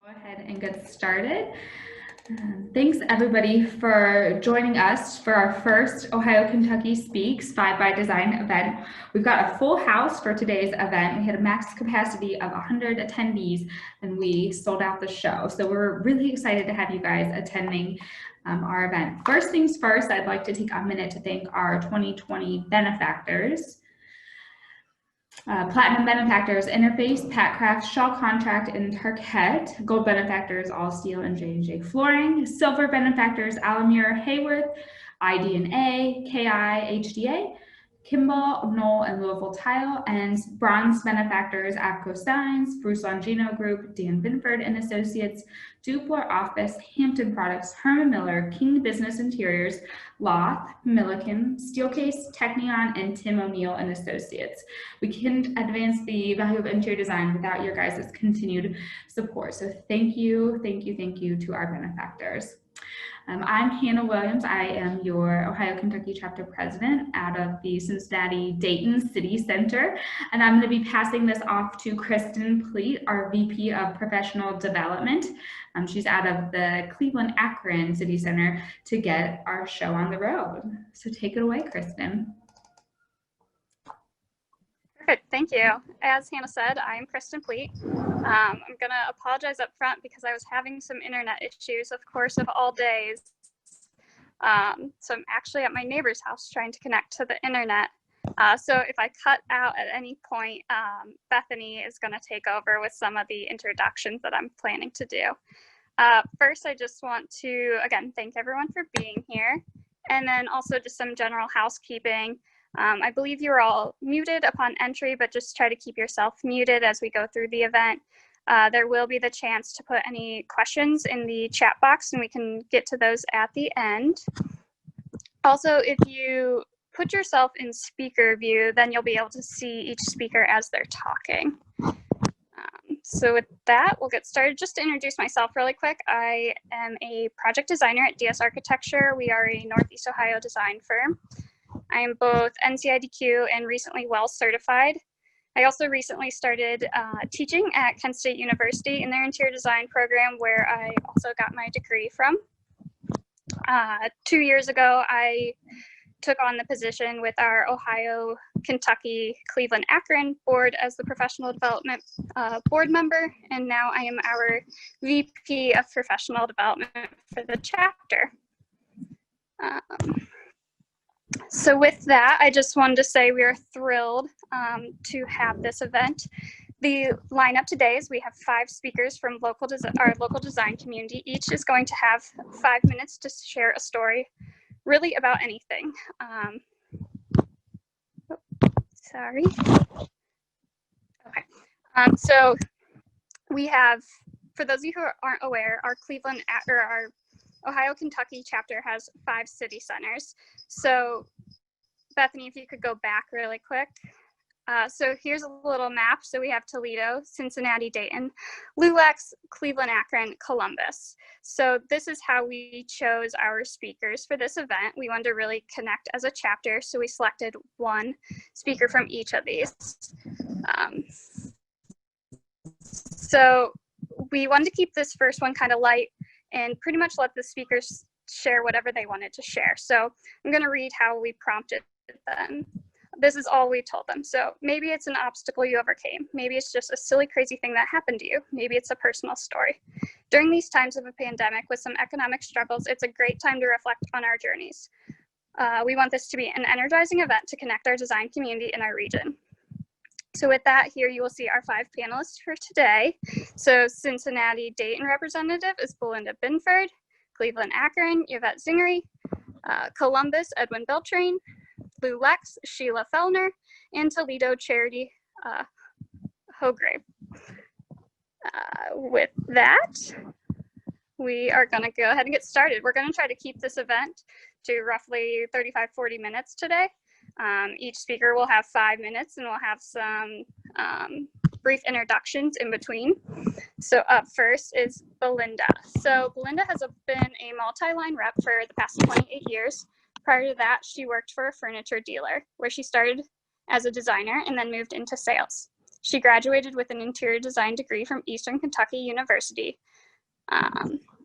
Go ahead and get started. Thanks everybody for joining us for our first Ohio Kentucky Speaks 5 by Design event. We've got a full house for today's event. We had a max capacity of 100 attendees and we sold out the show. So we're really excited to have you guys attending our event. First things first, I'd like to take a minute to thank our 2020 benefactors. Platinum Benefactors, Interface, Patcraft, Shaw Contract, and Tarkett. Gold Benefactors, All Steel and J&J Flooring. Silver Benefactors, Alamure, Hayworth, IIDA, KI, HDA, Kimball, Knoll, and Louisville Tile. And Bronze Benefactors, Avco Steins, Bruce Longino Group, Dan Binford and Associates, Dupler Office, Hampton Products, Herman Miller, King Business Interiors, Loth, Milliken, Steelcase, Technion, and Tim O'Neill and Associates. We can't advance the value of interior design without your guys' continued support. So thank you to our benefactors. I'm Hannah Williams. I am your Ohio Kentucky chapter president out of the Cincinnati Dayton City Center. And I'm going to be passing this off to Kristen Pleat, our VP of Professional Development. She's out of the Cleveland Akron City Center to get our show on the road. So take it away, Kristen. Perfect, thank you. As Hannah said, I'm Kristen Pleat. I'm gonna apologize up front because I was having some internet issues, of course, of all days. So I'm actually at my neighbor's house trying to connect to the internet. So if I cut out at any point, Bethany is gonna take over with some of the introductions that I'm planning to do. First, I just want to, again, thank everyone for being here. And then also just some general housekeeping. I believe you're all muted upon entry, but just try to keep yourself muted as we go through the event. There will be the chance to put any questions in the chat box and we can get to those at the end. Also, if you put yourself in speaker view, then you'll be able to see each speaker as they're talking. So with that, we'll get started. Just to introduce myself really quick, I am a project designer at DS Architecture. We are a Northeast Ohio design firm. I am both NCIDQ and recently WELL certified. I also recently started teaching at Kent State University in their interior design program, where I also got my degree from. 2 years ago, I took on the position with our Ohio, Kentucky, Cleveland, Akron board as the professional development board member, and now I am our VP of professional development for the chapter. So with that, I just wanted to say we are thrilled to have this event. The lineup today is we have 5 speakers from our local design community. Each is going to have 5 minutes to share a story really about anything. Sorry. Okay. So we have, for those of you who aren't aware, our our Ohio Kentucky chapter has 5 city centers. So Bethany, if you could go back really quick. So here's a little map. So we have Toledo, Cincinnati, Dayton, LULAC, Cleveland, Akron, Columbus. So this is how we chose our speakers for this event. We wanted to really connect as a chapter. So we selected 1 speaker from each of these. So we wanted to keep this first one kind of light and pretty much let the speakers share whatever they wanted to share. So I'm going to read how we prompted them. This is all we told them. So maybe it's an obstacle you overcame. Maybe it's just a silly, crazy thing that happened to you. Maybe it's a personal story. During these times of a pandemic with some economic struggles, it's a great time to reflect on our journeys. We want this to be an energizing event to connect our design community in our region. So with that, here you will see our 5 panelists for today. So Cincinnati Dayton representative is Belinda Binford, Cleveland Akron, Yvette Zingery, Columbus Edwin Beltran, LULAC Shelia Flener, and Toledo Charity Hogrefe. With that, we are going to go ahead and get started. We're going to try to keep this event to roughly 35-40 minutes today. Each speaker will have 5 minutes and we'll have some brief introductions in between. So up first is Belinda. So Belinda has been a multi-line rep for the past 28 years. Prior to that, she worked for a furniture dealer where she started as a designer and then moved into sales. She graduated with an interior design degree from Eastern Kentucky University.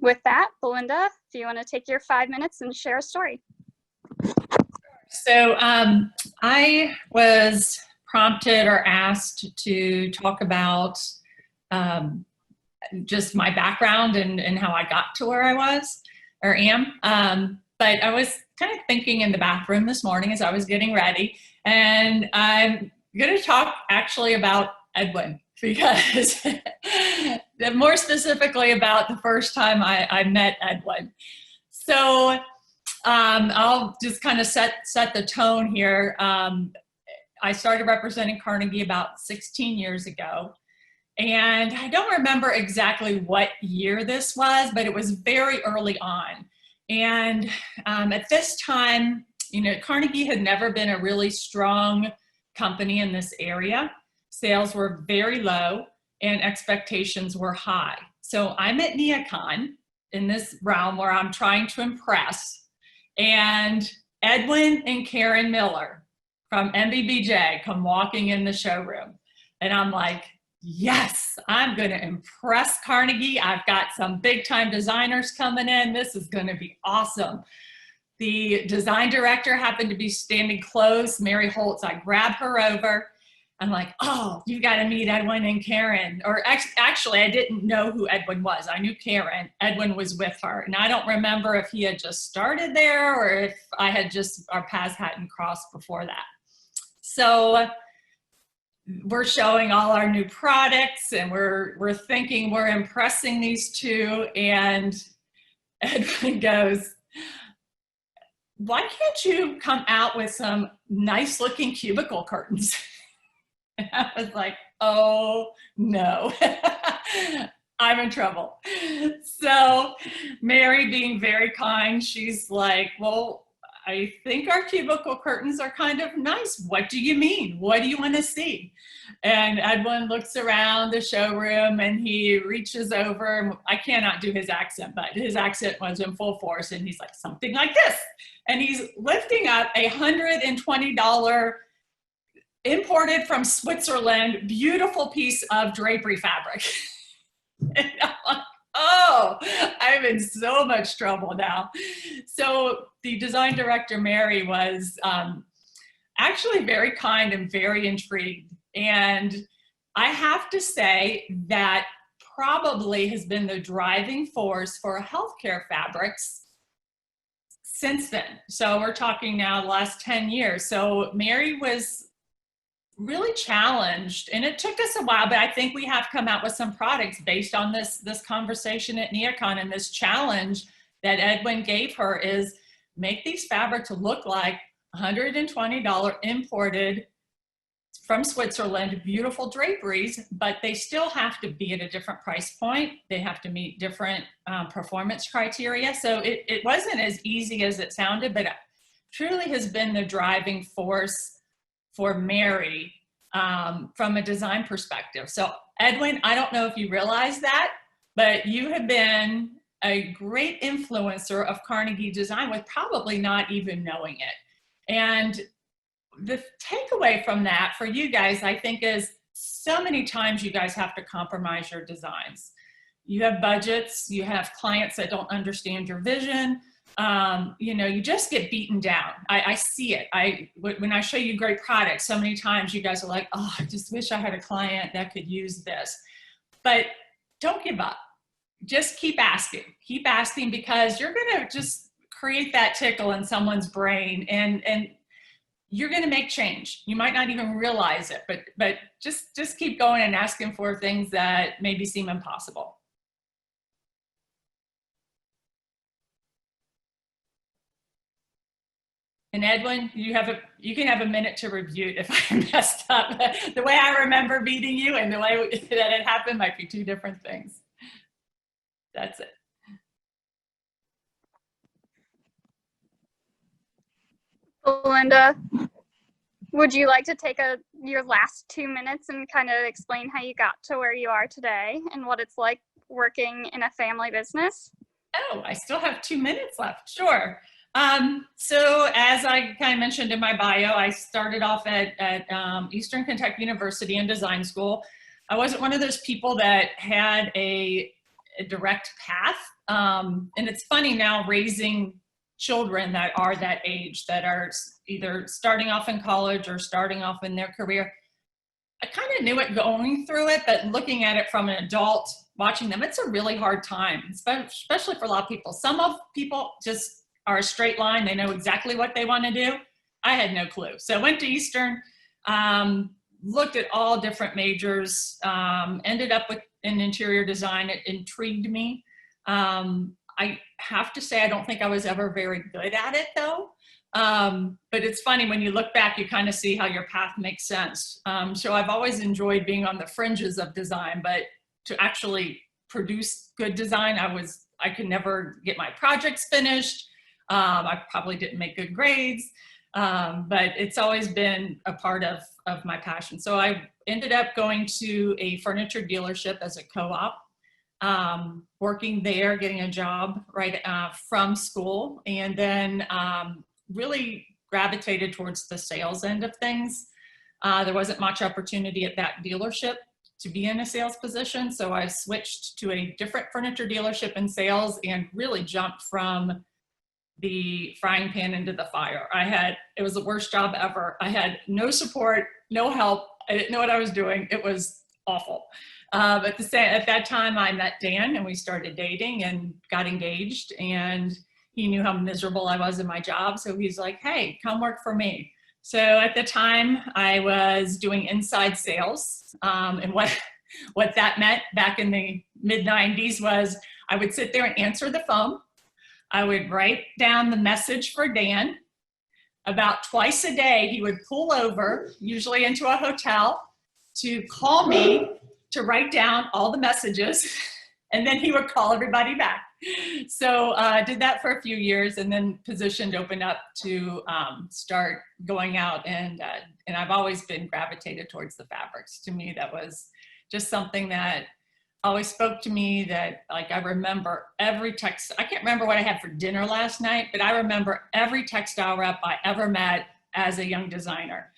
With that, Belinda, if you want to take your 5 minutes and share a story. So I was prompted or asked to talk about just my background and how I got to where I was or am. But I was kind of thinking in the bathroom this morning as I was getting ready, and I'm going to talk actually about Edwin, because more specifically about the first time I met Edwin. So I'll just kind of set the tone here. I started representing Carnegie about 16 years ago. And I don't remember exactly what year this was, but it was very early on. And at this time, you know, Carnegie had never been a really strong company in this area. Sales were very low and expectations were high. So I'm at NeoCon in this realm where I'm trying to impress. And Edwin and Karen Miller from MBBJ come walking in the showroom. And I'm like, yes, I'm going to impress Carnegie. I've got some big time designers coming in. This is going to be awesome. The design director happened to be standing close, Mary Holtz. I grab her over. I'm like, oh, you got to meet Edwin and Karen. Or actually, I didn't know who Edwin was. I knew Karen. Edwin was with her. And I don't remember if he had just started there or if I had just, our paths hadn't crossed before that. So we're showing all our new products and we're thinking we're impressing these two. And Edwin goes, why can't you come out with some nice looking cubicle curtains? And I was like, oh no, I'm in trouble. So Mary, being very kind, she's like, well, I think our cubicle curtains are kind of nice. What do you mean? What do you want to see? And Edwin looks around the showroom and he reaches over. I cannot do his accent, but his accent was in full force. And he's like, something like this. And he's lifting up a $120 imported from Switzerland, beautiful piece of drapery fabric. And I'm like, oh, I'm in so much trouble now. So the design director, Mary, was actually very kind and very intrigued. And I have to say that probably has been the driving force for healthcare fabrics since then. So we're talking now the last 10 years. So Mary was really challenged, and it took us a while, but I think we have come out with some products based on this conversation at NeoCon, and this challenge that Edwin gave her is make these fabrics look like $120 imported from Switzerland, beautiful draperies, but they still have to be at a different price point. They have to meet different performance criteria. So it wasn't as easy as it sounded, but it truly has been the driving force for Mary from a design perspective. So Edwin, I don't know if you realize that, but you have been a great influencer of Carnegie design with probably not even knowing it. And the takeaway from that for you guys, I think, is so many times you guys have to compromise your designs. You have budgets, you have clients that don't understand your vision. You know, you just get beaten down. I see it. When I show you great products, so many times you guys are like, oh, I just wish I had a client that could use this. But don't give up. Just keep asking, because you're going to just create that tickle in someone's brain, and you're going to make change. You might not even realize it, but just keep going and asking for things that maybe seem impossible. And Edwin, you can have a minute to review if I messed up. The way I remember meeting you and the way that it happened might be two different things. That's it. Belinda, would you like to take your last 2 minutes and kind of explain how you got to where you are today and what it's like working in a family business? Oh, I still have 2 minutes left. Sure. So as I kind of mentioned in my bio, I started off at Eastern Kentucky University in design school. I wasn't one of those people that had a direct path. And it's funny now raising children that are that age, that are either starting off in college or starting off in their career. I kind of knew it going through it, but looking at it from an adult, watching them, it's a really hard time, especially for a lot of people. Some of people just are a straight line. They know exactly what they want to do. I had no clue. So I went to Eastern, looked at all different majors, ended up with an interior design. It intrigued me. I have to say, I don't think I was ever very good at it though. But it's funny when you look back, you kind of see how your path makes sense. So I've always enjoyed being on the fringes of design, but to actually produce good design, I could never get my projects finished. I probably didn't make good grades, but it's always been a part of my passion. So I ended up going to a furniture dealership as a co-op, working there, getting a job right from school, and then really gravitated towards the sales end of things. There wasn't much opportunity at that dealership to be in a sales position, so I switched to a different furniture dealership in sales and really jumped from the frying pan into the fire. It was the worst job ever. I had no support, no help. I didn't know what I was doing. It was awful. At that time, I met Dan and we started dating and got engaged, and he knew how miserable I was in my job. So he's like, hey, come work for me. So at the time I was doing inside sales. And what that meant back in the mid 90s was I would sit there and answer the phone. I would write down the message for Dan. About twice a day, he would pull over, usually into a hotel, to call me to write down all the messages, and then he would call everybody back. So I did that for a few years, and then position opened up to start going out, and I've always been gravitated towards the fabrics. To me, that was just something that always spoke to me, that like I remember every text. I can't remember what I had for dinner last night, but I remember every textile rep I ever met as a young designer.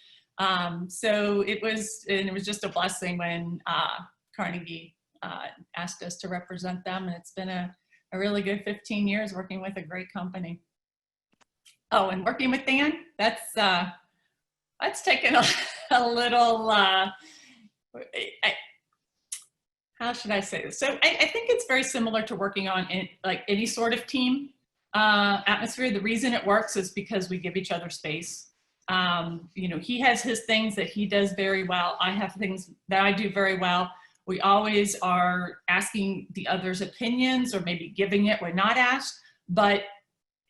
So it was just a blessing when Carnegie asked us to represent them, and it's been a really good 15 years working with a great company. Oh, and working with Dan, that's taken a little, how should I say this? So I think it's very similar to working on like any sort of team atmosphere. The reason it works is because we give each other space. You know, he has his things that he does very well. I have things that I do very well. We always are asking the other's opinions, or maybe giving it when not asked. But,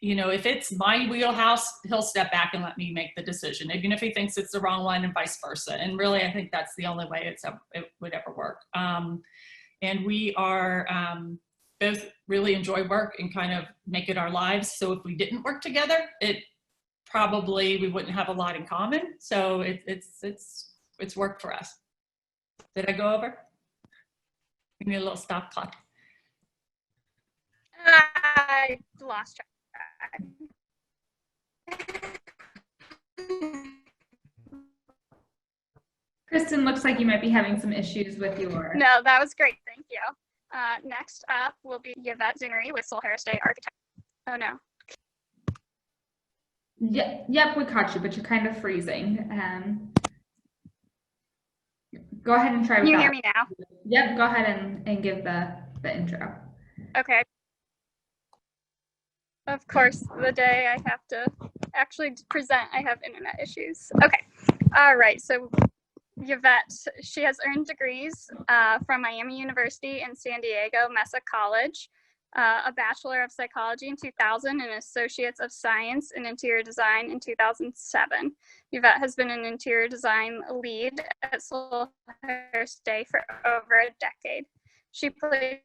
you know, if it's my wheelhouse, he'll step back and let me make the decision, even if he thinks it's the wrong one, and vice versa. And really, I think that's the only way it would ever work. And we are both really enjoy work and kind of make it our lives. So if we didn't work together, we wouldn't have a lot in common. So it's worked for us. Did I go over? We need a little stop clock. I lost track. Kristen, looks like you might be having some issues with your... No, that was great. Thank you. Next up will be Yvette Zingery with Soul Harris Day Architect. Oh, no. Yep, we caught you, but you're kind of freezing. Go ahead and try. Can you hear me now? Yep, go ahead and give the intro. Okay. Of course, the day I have to actually present, I have internet issues. Okay. All right. So Yvette, she has earned degrees from Miami University and San Diego Mesa College, a Bachelor of Psychology in 2000, and Associates of Science in Interior Design in 2007. Yvette has been an interior design lead at Soul Harris Day for over a decade. She plays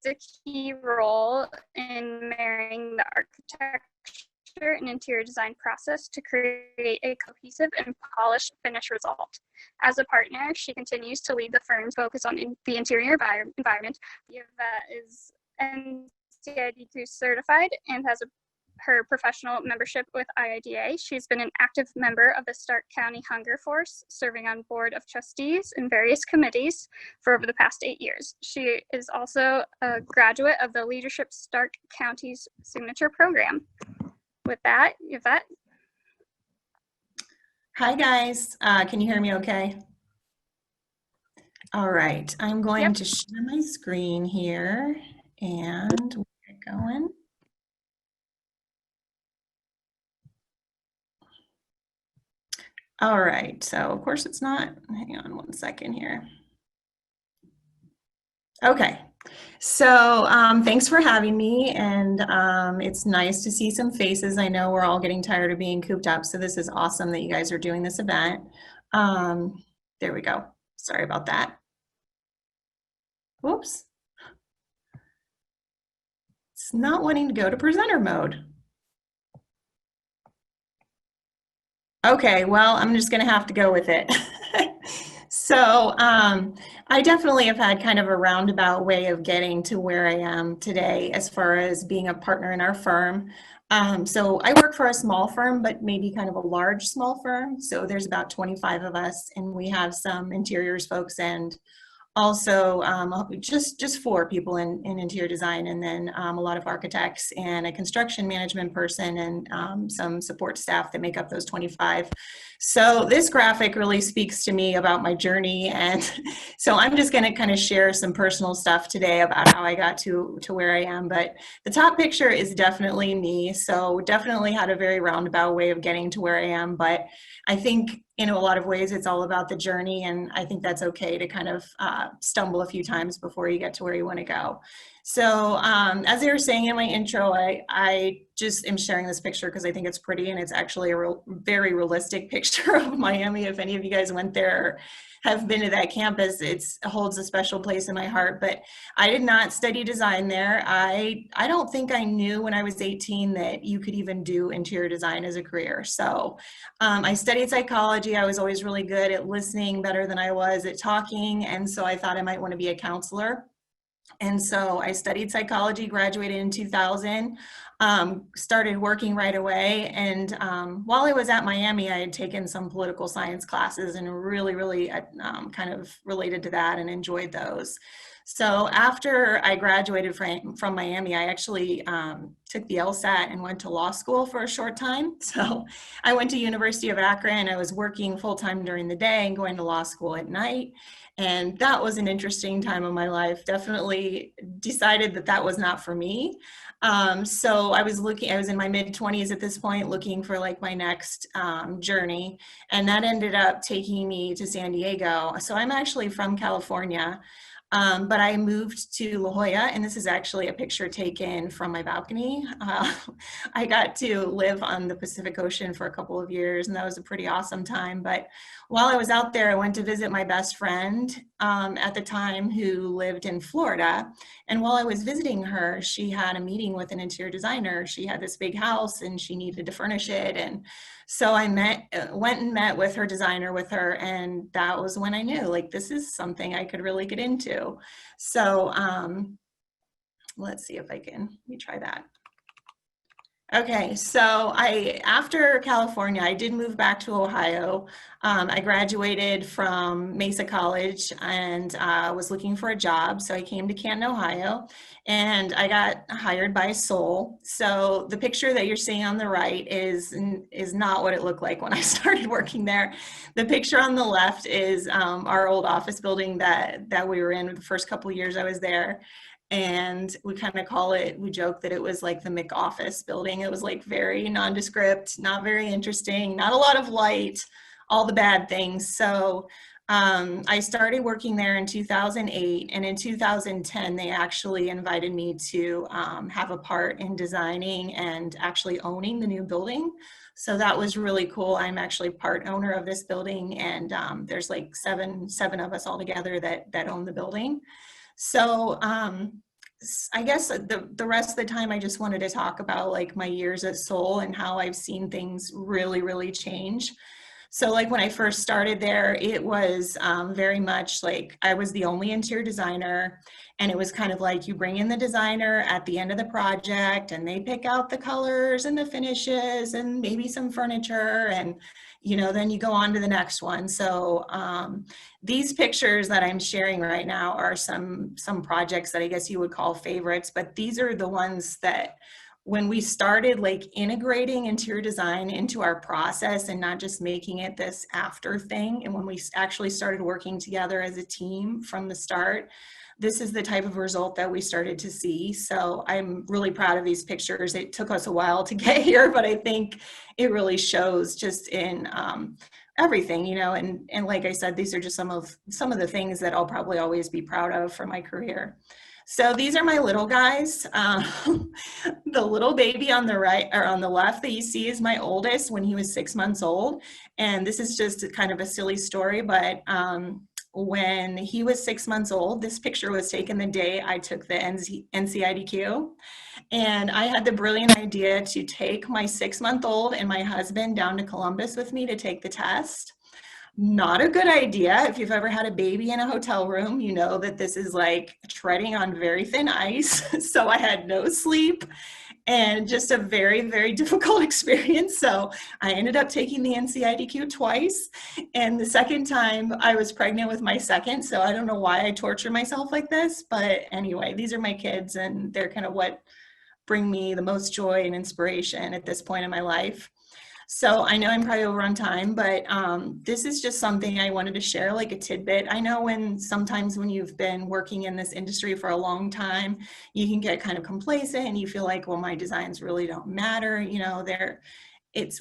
a key role in marrying the architecture and interior design process to create a cohesive and polished finished result. As a partner, she continues to lead the firm's focus on the interior environment. Yvette is NCID2 certified and has her professional membership with IIDA. She's been an active member of the Stark County Hunger Force, serving on board of trustees in various committees for over the past 8 years. She is also a graduate of the Leadership Stark County's Signature Program. With that, Yvette. Hi guys, can you hear me okay? All right, I'm going to share my screen here and we'll get going. All right, so of course it's not, hang on one second here. Okay, so thanks for having me, and it's nice to see some faces. I know we're all getting tired of being cooped up, so this is awesome that you guys are doing this event. There we go, sorry about that. Whoops. It's not wanting to go to presenter mode. Okay, well, I'm just gonna have to go with it. So I definitely have had kind of a roundabout way of getting to where I am today as far as being a partner in our firm. So I work for a small firm, but maybe kind of a large small firm. So there's about 25 of us, and we have some interiors folks and also just 4 people in interior design, and then a lot of architects and a construction management person and some support staff that make up those 25. So this graphic really speaks to me about my journey, and so I'm just going to kind of share some personal stuff today about how I got to where I am. But the top picture is definitely me, so definitely had a very roundabout way of getting to where I am, but I think in a lot of ways it's all about the journey, and I think that's okay to kind of stumble a few times before you get to where you want to go. So as they were saying in my intro, I just am sharing this picture because I think it's pretty, and it's actually a very realistic picture of Miami. If any of you guys went there or have been to that campus, it holds a special place in my heart. But I did not study design there. I don't think I knew when I was 18 that you could even do interior design as a career. So I studied psychology. I was always really good at listening, better than I was at talking, and so I thought I might want to be a counselor. And so I studied psychology, graduated in 2000, started working right away. And while I was at Miami, I had taken some political science classes and really kind of related to that and enjoyed those. So after I graduated from Miami, I actually took the LSAT and went to law school for a short time. So I went to University of Akron. I was working full-time during the day and going to law school at night. And that was an interesting time of my life. Definitely decided that that was not for me. So I was in my mid-20s at this point, looking for like my next journey. And that ended up taking me to San Diego. So I'm actually from California. But I moved to La Jolla, and this is actually a picture taken from my balcony. I got to live on the Pacific Ocean for a couple of years, and that was a pretty awesome time. But while I was out there, I went to visit my best friend at the time who lived in Florida. And while I was visiting her, she had a meeting with an interior designer. She had this big house and she needed to furnish it. And so I went and met with her designer with her, and that was when I knew, like, this is something I could really get into. So let's see if let me try that. Okay, so after California, I did move back to Ohio. I graduated from Mesa College and was looking for a job. So I came to Canton, Ohio, and I got hired by Soul. So the picture that you're seeing on the right is not what it looked like when I started working there. The picture on the left is our old office building that we were in the first couple of years I was there. And we kind of we joke that it was like the McOffice building. It was like very nondescript, not very interesting, not a lot of light, all the bad things. So I started working there in 2008, and in 2010, they actually invited me to have a part in designing and actually owning the new building. So that was really cool. I'm actually part owner of this building, and there's like seven of us all together that own the building. So I guess the rest of the time I just wanted to talk about like my years at Soul and how I've seen things really change. So like when I first started there, it was very much like I was the only interior designer, and it was kind of like you bring in the designer at the end of the project and they pick out the colors and the finishes and maybe some furniture, and you know, then you go on to the next one. So these pictures that I'm sharing right now are some projects that I guess you would call favorites, but these are the ones that when we started like integrating interior design into our process and not just making it this after thing, and when we actually started working together as a team from the start, this is the type of result that we started to see. So I'm really proud of these pictures. It took us a while to get here, but I think it really shows just in everything, you know, and like I said, these are just some of the things that I'll probably always be proud of for my career. So these are my little guys. The little baby on the right or on the left that you see is my oldest when he was 6 months old. And this is just kind of a silly story, but when he was 6 months old, this picture was taken the day I took the NCIDQ. And I had the brilliant idea to take my 6-month-old and my husband down to Columbus with me to take the test. Not a good idea. If you've ever had a baby in a hotel room, you know that this is like treading on very thin ice. So I had no sleep and just a very, very difficult experience. So I ended up taking the NCIDQ twice. And the second time I was pregnant with my second. So I don't know why I torture myself like this. But anyway, these are my kids, and they're kind of what bring me the most joy and inspiration at this point in my life. So I know I'm probably over on time, but this is just something I wanted to share, like a tidbit. I know sometimes when you've been working in this industry for a long time, you can get kind of complacent and you feel like, well, my designs really don't matter. You know,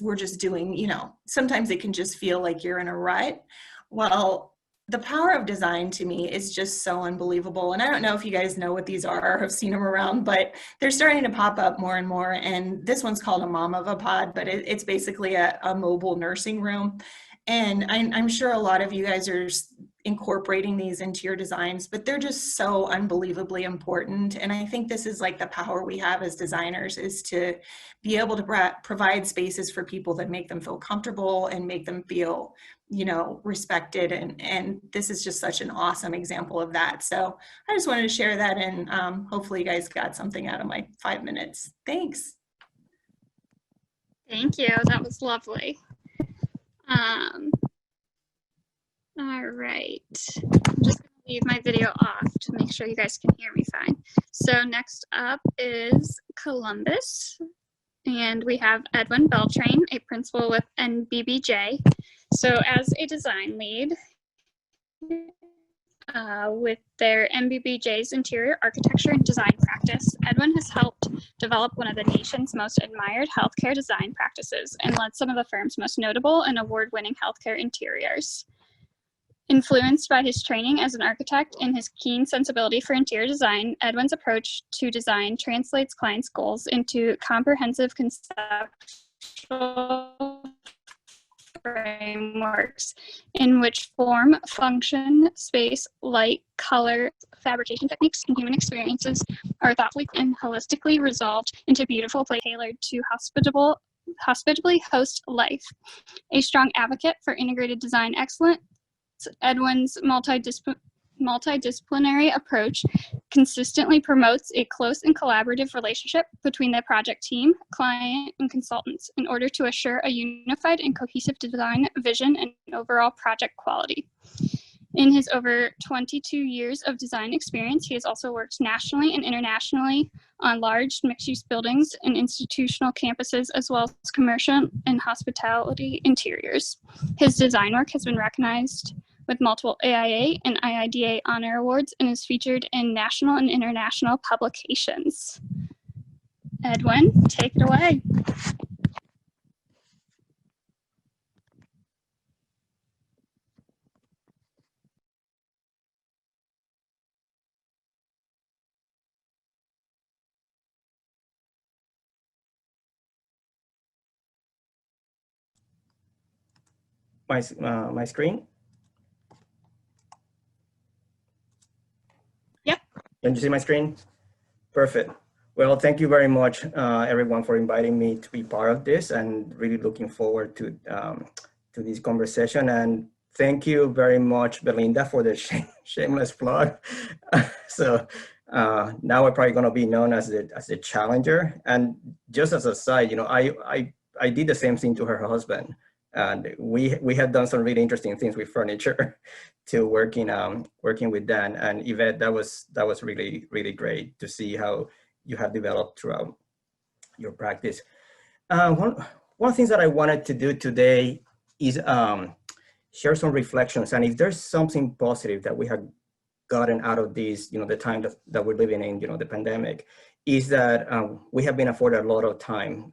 we're just doing, you know, sometimes it can just feel like you're in a rut. Well, the power of design to me is just so unbelievable. And I don't know if you guys know what these are or have seen them around, but they're starting to pop up more and more. And this one's called a Mom of a Pod, but it's basically a mobile nursing room. And I'm sure a lot of you guys are incorporating these into your designs, but they're just so unbelievably important. And I think this is like the power we have as designers, is to be able to provide spaces for people that make them feel comfortable and make them feel, you know, respected. And this is just such an awesome example of that. So I just wanted to share that, and hopefully you guys got something out of my 5 minutes. Thanks. Thank you. That was lovely. All right. I'm just going to leave my video off to make sure you guys can hear me fine. So next up is Columbus. And we have Edwin Beltran, a principal with NBBJ. So as a design lead with their NBBJ's interior architecture and design practice, Edwin has helped develop one of the nation's most admired healthcare design practices and led some of the firm's most notable and award-winning healthcare interiors. Influenced by his training as an architect and his keen sensibility for interior design, Edwin's approach to design translates clients' goals into comprehensive conceptual frameworks in which form, function, space, light, color, fabrication techniques, and human experiences are thoughtfully and holistically resolved into beautiful places tailored to hospitably host life. A strong advocate for integrated design excellence, Edwin's multidisciplinary approach consistently promotes a close and collaborative relationship between the project team, client, and consultants in order to assure a unified and cohesive design vision and overall project quality. In his over 22 years of design experience, he has also worked nationally and internationally on large mixed-use buildings and institutional campuses, as well as commercial and hospitality interiors. His design work has been recognized with multiple AIA and IIDA honor awards and is featured in national and international publications. Edwin, take it away. My screen? Yep. Can you see my screen? Perfect. Well, thank you very much, everyone, for inviting me to be part of this, and really looking forward to to this conversation. And thank you very much, Belinda, for the shameless plug. So now we're probably going to be known as the challenger. And just as a side, I did the same thing to her husband. And we have done some really interesting things with furniture to working with Dan and Yvette. That was really, really great to see how you have developed throughout your practice. One of the things that I wanted to do today is share some reflections. And if there's something positive that we have gotten out of this, the time that we're living in, the pandemic, is that we have been afforded a lot of time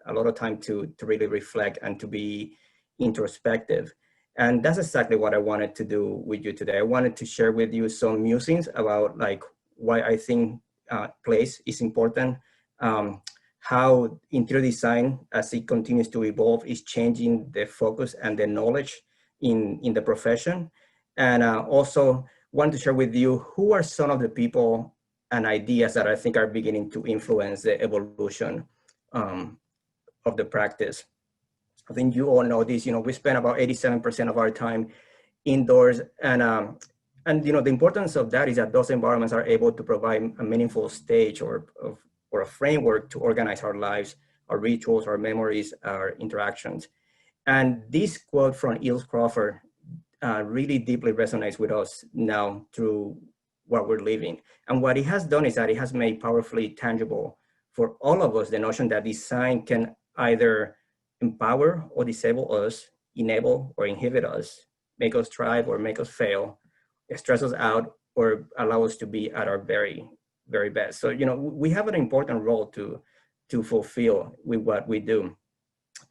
to really reflect and to be introspective. And that's exactly what I wanted to do with you today. I wanted to share with you some musings about like why I think place is important, how interior design, as it continues to evolve, is changing the focus and the knowledge in the profession. And also want to share with you who are some of the people and ideas that I think are beginning to influence the evolution of the practice. I think you all know this, we spend about 87% of our time indoors, and the importance of that is that those environments are able to provide a meaningful stage or a framework to organize our lives, our rituals, our memories, our interactions. And this quote from Eels Crawford really deeply resonates with us now through what we're living. And what it has done is that it has made powerfully tangible for all of us the notion that design can either empower or disable us, enable or inhibit us, make us thrive or make us fail, stress us out or allow us to be at our very, very best. So, we have an important role to fulfill with what we do.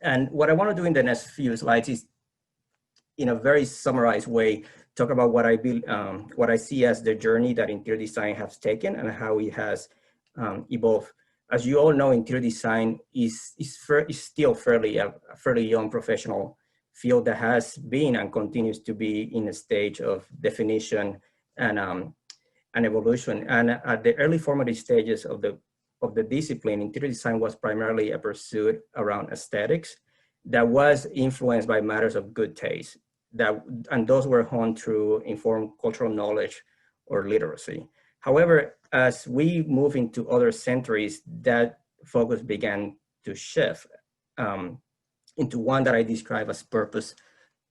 And what I want to do in the next few slides is, in a very summarized way, talk about what I see as the journey that interior design has taken and how it has evolved. As you all know, interior design is still a fairly young professional field that has been and continues to be in a stage of definition and evolution. And at the early formative stages of the discipline, interior design was primarily a pursuit around aesthetics that was influenced by matters of good taste, and those were honed through informed cultural knowledge or literacy. However, as we move into other centuries, that focus began to shift into one that I describe as purpose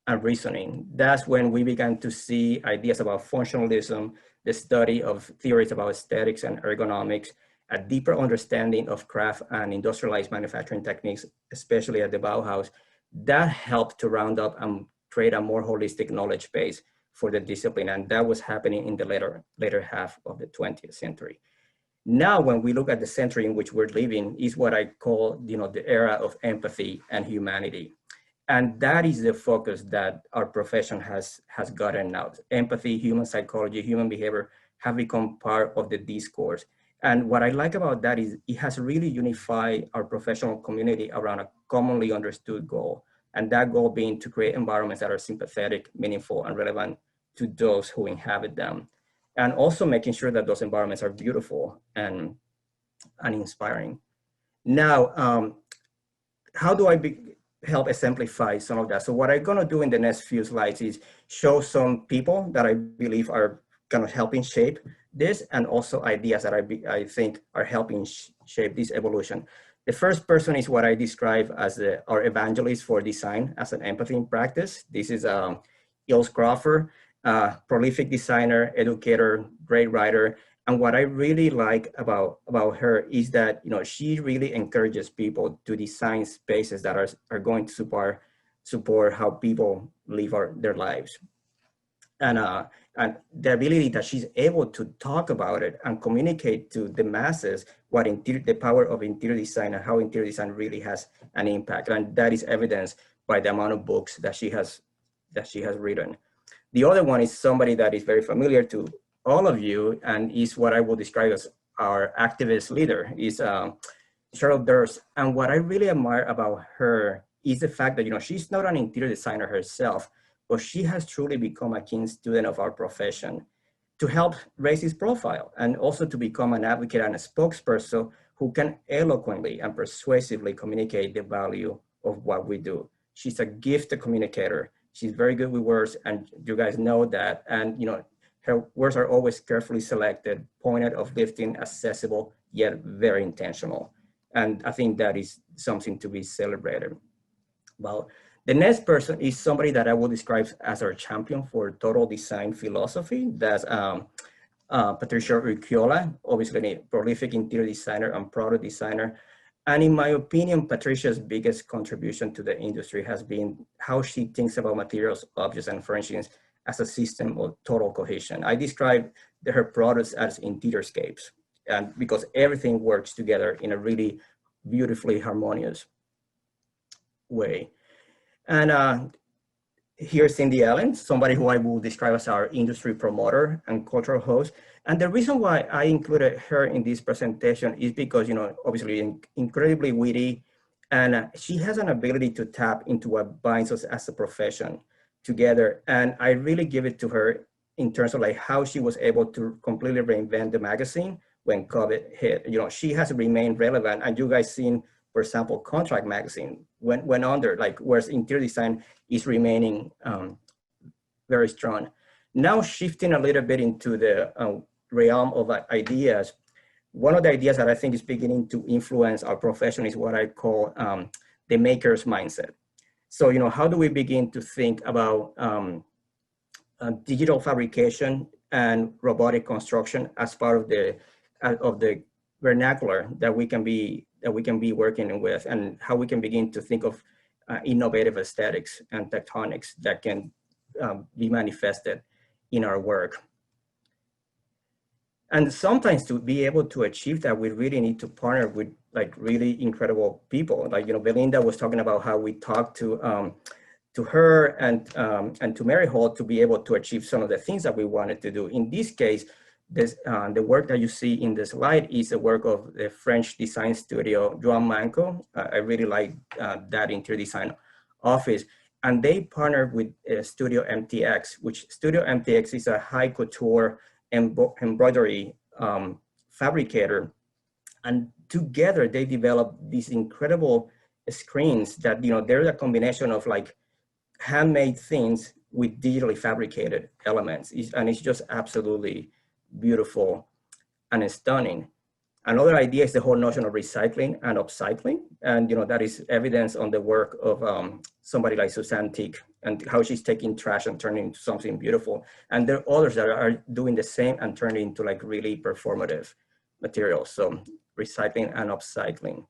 and reasoning. That's when we began to see ideas about functionalism, the study of theories about aesthetics and ergonomics, a deeper understanding of craft and industrialized manufacturing techniques, especially at the Bauhaus, that helped to round up and create a more holistic knowledge base for the discipline. And that was happening in the later half of the 20th century. Now, when we look at the century in which we're living, is what I call, the era of empathy and humanity. And that is the focus that our profession has gotten now. Empathy, human psychology, human behavior have become part of the discourse. And what I like about that is it has really unified our professional community around a commonly understood goal. And that goal being to create environments that are sympathetic, meaningful, and relevant to those who inhabit them. And also making sure that those environments are beautiful and inspiring. Now, how do I help exemplify some of that? So what I'm gonna do in the next few slides is show some people that I believe are kind of helping shape this, and also ideas that I think are helping shape this evolution. The first person is what I describe as our evangelist for design as an empathy in practice. This is Eels Crawford, prolific designer, educator, great writer. And what I really like about her is that she really encourages people to design spaces that are going to support how people live their lives. And the ability that she's able to talk about it and communicate to the masses what the power of interior design and how interior design really has an impact. And that is evidenced by the amount of books that she has written. The other one is somebody that is very familiar to all of you and is what I will describe as our activist leader, is Cheryl Durst. And what I really admire about her is the fact that she's not an interior designer herself, but she has truly become a keen student of our profession to help raise his profile and also to become an advocate and a spokesperson who can eloquently and persuasively communicate the value of what we do. She's a gifted communicator. She's very good with words, and you guys know that. And her words are always carefully selected, pointed, uplifting, accessible, yet very intentional. And I think that is something to be celebrated. Well, the next person is somebody that I will describe as our champion for total design philosophy. That's Patricia Urquiola, obviously a prolific interior designer and product designer. And in my opinion, Patricia's biggest contribution to the industry has been how she thinks about materials, objects, and furnishings as a system of total cohesion. I describe her products as interior-scapes, and because everything works together in a really beautifully harmonious way. And here's Cindy Allen, somebody who I will describe as our industry promoter and cultural host. And the reason why I included her in this presentation is because, obviously incredibly witty, and she has an ability to tap into what binds us as a profession together. And I really give it to her in terms of like how she was able to completely reinvent the magazine when COVID hit. She has remained relevant, and you guys seen, for example, Contract magazine went under, like, whereas interior design is remaining very strong. Now shifting a little bit into the realm of ideas, one of the ideas that I think is beginning to influence our profession is what I call the maker's mindset. So, how do we begin to think about digital fabrication and robotic construction as part of the vernacular that we can be working with, and how we can begin to think of innovative aesthetics and tectonics that can be manifested in our work. And sometimes to be able to achieve that, we really need to partner with like really incredible people. Like, Belinda was talking about how we talked to her and to Mary Hall to be able to achieve some of the things that we wanted to do. In this case, the work that you see in the slide is the work of the French design studio, Joan Manco. I really like that interior design office. And they partnered with Studio MTX, which Studio MTX is a high couture embroidery fabricator. And together they developed these incredible screens that, they're a combination of like handmade things with digitally fabricated elements. And it's just absolutely beautiful and stunning. Another idea is the whole notion of recycling and upcycling. And that is evidence on the work of somebody like Suzanne Tick, and how she's taking trash and turning it into something beautiful. And there are others that are doing the same and turning into like really performative materials. So recycling and upcycling.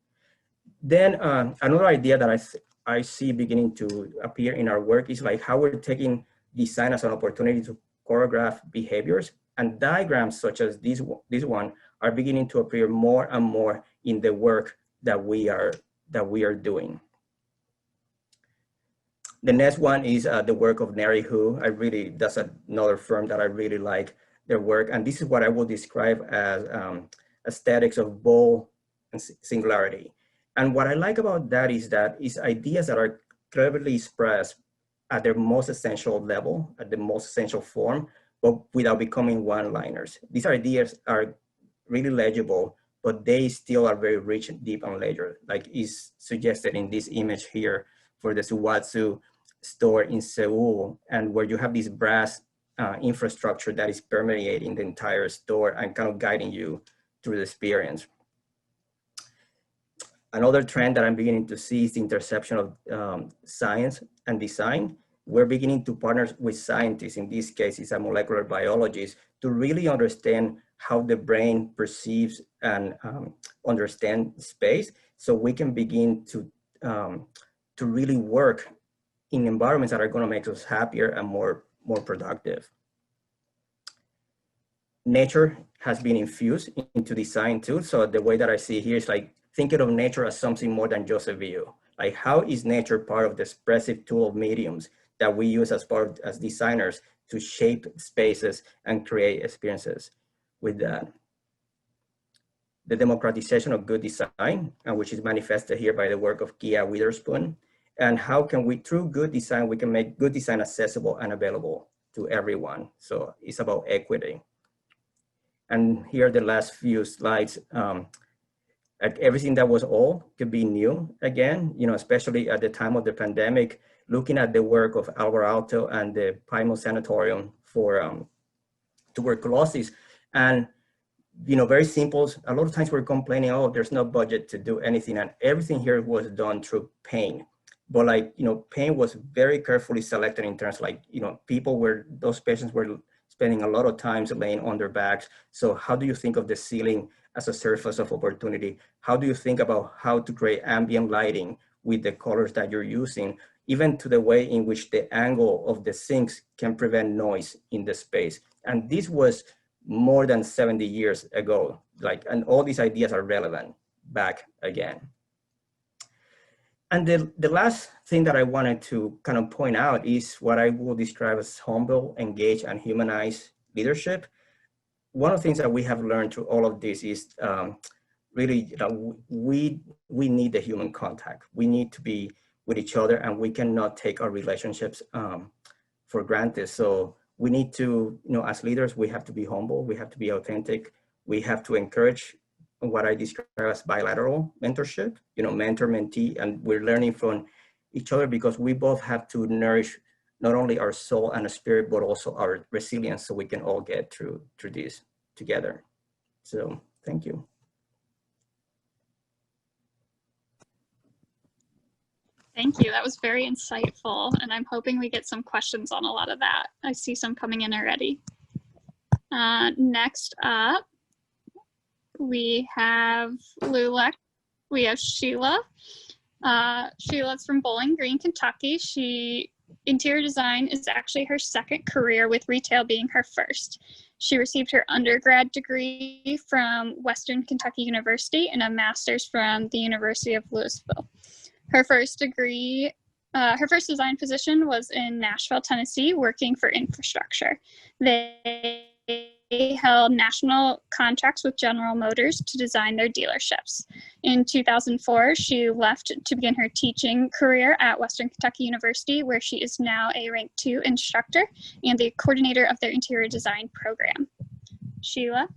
Then another idea that I see beginning to appear in our work is like how we're taking design as an opportunity to choreograph behaviors, and diagrams such as this one are beginning to appear more and more in the work that we are doing. The next one is the work of Neri Hu. That's another firm that I really like their work, and this is what I will describe as aesthetics of bold and singularity. And what I like about that is ideas that are cleverly expressed at their most essential level, at the most essential form, but without becoming one-liners. These ideas are really legible, but they still are very rich, deep, and layered, like is suggested in this image here for the Suwatsu store in Seoul, and where you have this brass infrastructure that is permeating the entire store and kind of guiding you through the experience. Another trend that I'm beginning to see is the intersection of science and design. We're beginning to partner with scientists, in this case, it's a molecular biologist, to really understand how the brain perceives and understand space, so we can begin to really work in environments that are going to make us happier and more productive. Nature has been infused into design too. So the way that I see here is like thinking of nature as something more than just a view. Like, how is nature part of the expressive tool of mediums that we use as designers to shape spaces and create experiences with that? The democratization of good design, which is manifested here by the work of Kia Witherspoon. And how can we, through good design, we can make good design accessible and available to everyone. So it's about equity. And here are the last few slides. Everything that was old could be new again, especially at the time of the pandemic. looking at the work of Alvarado and the Plymouth Sanatorium for tuberculosis. And, you know, very simple. A lot of times we're complaining, oh, there's no budget to do anything. And everything here was done through pain. But like, you know, pain was very carefully selected in terms like, you know, those patients were spending a lot of time laying on their backs. So how do you think of the ceiling as a surface of opportunity? How do you think about how to create ambient lighting with the colors that you're using, even to the way in which the angle of the sinks can prevent noise in the space? And this was more than 70 years ago, and all these ideas are relevant back again. And the last thing that I wanted to kind of point out is what I will describe as humble, engaged, and humanized leadership. One of the things that we have learned through all of this is really, you know, we need the human contact. We need to be with each other, and we cannot take our relationships for granted. So we need to, you know, as leaders, we have to be humble, we have to be authentic, we have to encourage what I describe as bilateral mentorship, you know, mentor, mentee, and we're learning from each other because we both have to nourish not only our soul and spirit, but also our resilience so we can all get through this together. So thank you. Thank you. That was very insightful, and I'm hoping we get some questions on a lot of that. I see some coming in already. Next up, we have LULAC. We have Shelia. Sheila's from Bowling Green, Kentucky. Interior design is actually her second career, with retail being her first. She received her undergrad degree from Western Kentucky University and a master's from the University of Louisville. Her first design position was in Nashville, Tennessee, working for infrastructure. They held national contracts with General Motors to design their dealerships. In 2004, she left to begin her teaching career at Western Kentucky University, where she is now a rank 2 instructor and the coordinator of their interior design program. Shelia?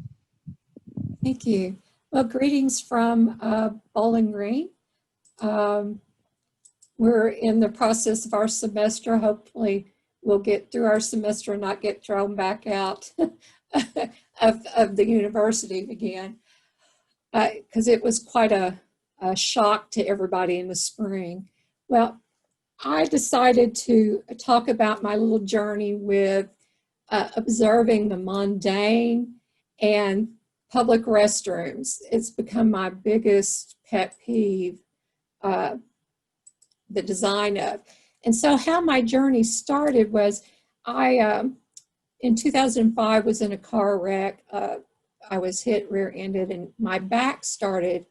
Thank you. Well, greetings from Bowling Green. We're in the process of our semester. Hopefully we'll get through our semester and not get thrown back out of the university again, because it was quite a shock to everybody in the spring. Well, I decided to talk about my little journey with observing the mundane and public restrooms. It's become my biggest pet peeve, the design of. And so how my journey started was in 2005 was in a car wreck. I was hit rear-ended and my back started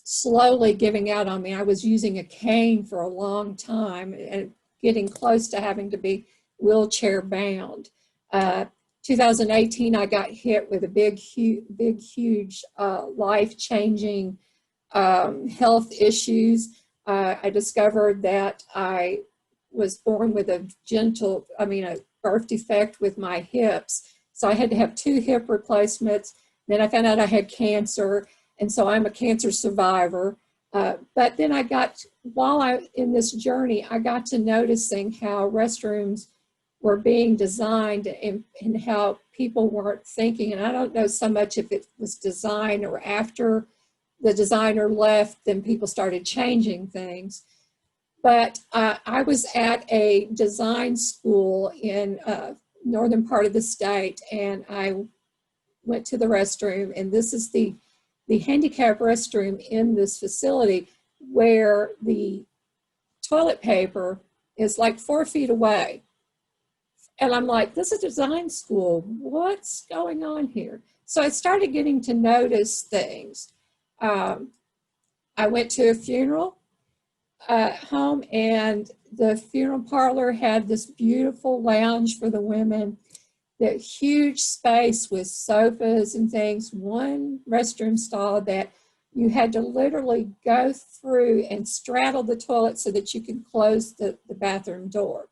slowly giving out on me. I was using a cane for a long time and getting close to having to be wheelchair bound. 2018, I got hit with a big, huge life-changing health issues. I discovered that I was born with a birth defect with my hips. So I had to have 2 hip replacements. Then I found out I had cancer, and so I'm a cancer survivor. But then while in this journey, I got to noticing how restrooms were being designed and how people weren't thinking. And I don't know so much if it was design or after the designer left, then people started changing things. But I was at a design school in northern part of the state, and I went to the restroom, and this is the handicap restroom in this facility where the toilet paper is like 4 feet away. And I'm like, this is a design school. What's going on here? So I started getting to notice things. I went to a funeral home, and the funeral parlor had this beautiful lounge for the women, that huge space with sofas and things, one restroom stall that you had to literally go through and straddle the toilet so that you could close the bathroom door.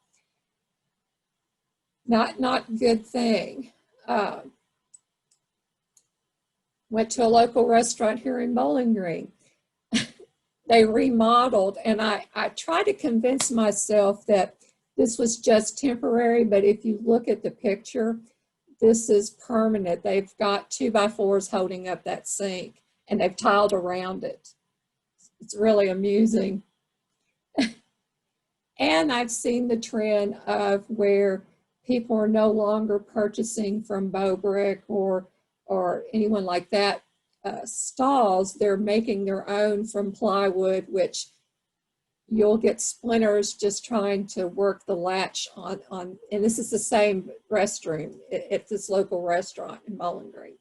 Not a good thing. Went to a local restaurant here in Bowling Green. they remodeled, and I tried to convince myself that this was just temporary, but if you look at the picture, this is permanent. They've got 2x4s holding up that sink, and they've tiled around it. It's really amusing. And I've seen the trend of where people are no longer purchasing from Bow Brick or anyone like that stalls. They're making their own from plywood, which you'll get splinters just trying to work the latch on, and this is the same restroom at this local restaurant in Bowling Green.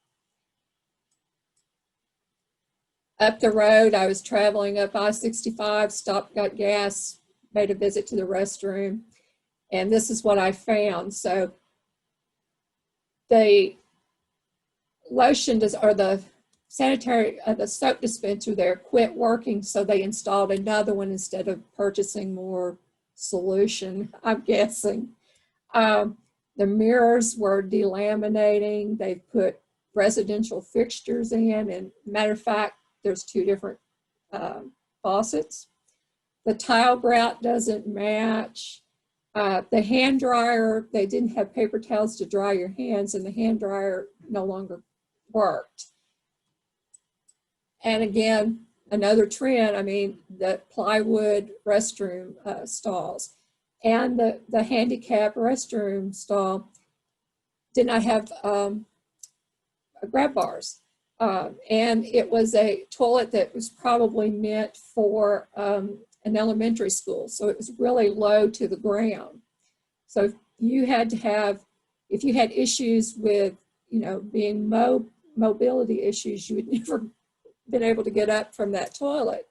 Up the road, I was traveling up I-65, stopped, got gas, made a visit to the restroom, and this is what I found. So the lotion or the sanitary, the soap dispenser there quit working, so they installed another one instead of purchasing more solution, I'm guessing. The mirrors were delaminating. They put residential fixtures in, and matter of fact, there's 2 different faucets. The tile grout doesn't match. The hand dryer, they didn't have paper towels to dry your hands, and the hand dryer no longer worked. And again, another trend, I mean, the plywood restroom stalls and the handicap restroom stall did not have grab bars. And it was a toilet that was probably meant for an elementary school. So it was really low to the ground. So you had to have, if you had issues with, being mobility issues, you would never been able to get up from that toilet.